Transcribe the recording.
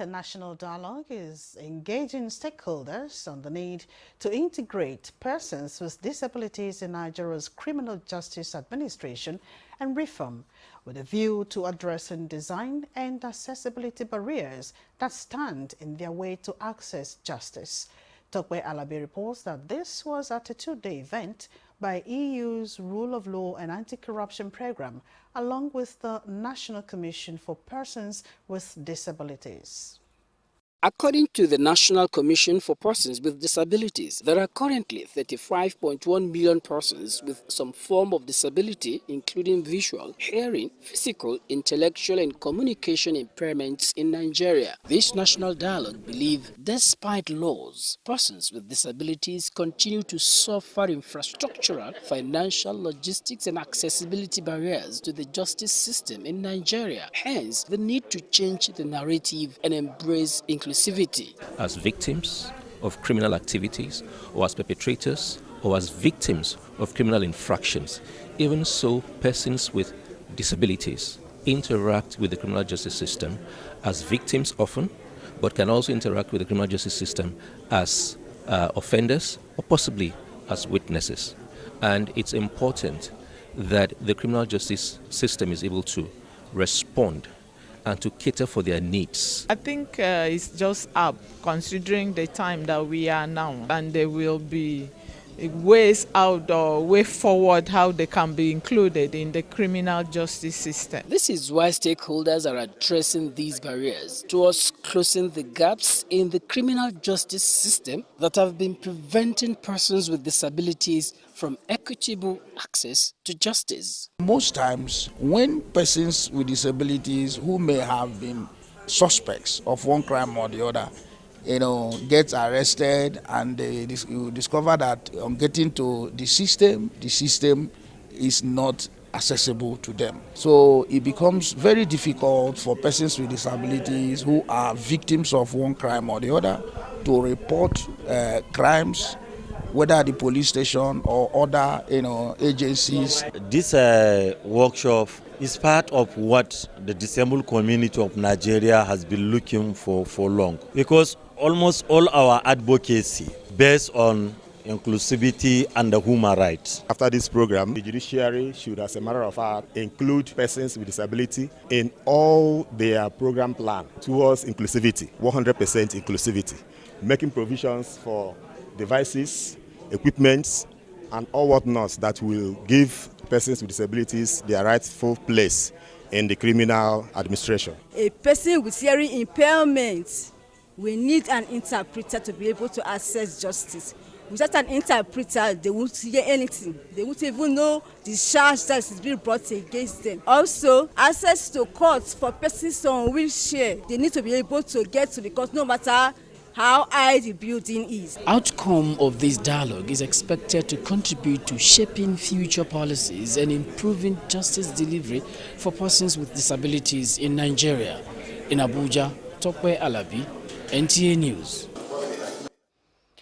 national dialogue is engaging stakeholders on the need to integrate persons with disabilities in Nigeria's criminal justice administration and reform, with a view to addressing design and accessibility barriers that stand in their way to access justice. Tokwe Alabi reports that this was at a two-day event by EU's Rule of Law and Anti-Corruption Program, along with the National Commission for Persons with Disabilities. According to the National Commission for Persons with Disabilities, there are currently 35.1 million persons with some form of disability, including visual, hearing, physical, intellectual, and communication impairments in Nigeria. This national dialogue believes, despite laws, persons with disabilities continue to suffer infrastructural, financial, logistics, and accessibility barriers to the justice system in Nigeria. Hence, the need to change the narrative and embrace inclusivity. As victims of criminal activities, or as perpetrators, or as victims of criminal infractions, even so, persons with disabilities interact with the criminal justice system as victims often, but can also interact with the criminal justice system as offenders or possibly as witnesses. And it's important that the criminal justice system is able to respond and to cater for their needs. I think it's just up, considering the time that we are now, and there will be ways out or way forward how they can be included in the criminal justice system. This is why stakeholders are addressing these barriers towards closing the gaps in the criminal justice system that have been preventing persons with disabilities from equitable access to justice. Most times, when persons with disabilities who may have been suspects of one crime or the other, get arrested, and you discover that on getting to the system is not accessible to them. So it becomes very difficult for persons with disabilities who are victims of one crime or the other to report crimes, whether at the police station or other agencies. This workshop is part of what the disabled community of Nigeria has been looking for long, because almost all our advocacy based on inclusivity and the human rights. After this program, the judiciary should, as a matter of fact, include persons with disability in all their program plan towards inclusivity, 100% inclusivity, making provisions for devices, equipments, and all whatnots that will give persons with disabilities their rightful place in the criminal administration. A person with hearing impairment will need an interpreter to be able to access justice. Without an interpreter, they won't hear anything. They won't even know the charge that is being brought against them. Also, access to courts for persons on wheelchair. They need to be able to get to the court no matter how high the building is. Outcome of this dialogue is expected to contribute to shaping future policies and improving justice delivery for persons with disabilities in Nigeria. In Abuja, Tokwe Alabi, NTA News.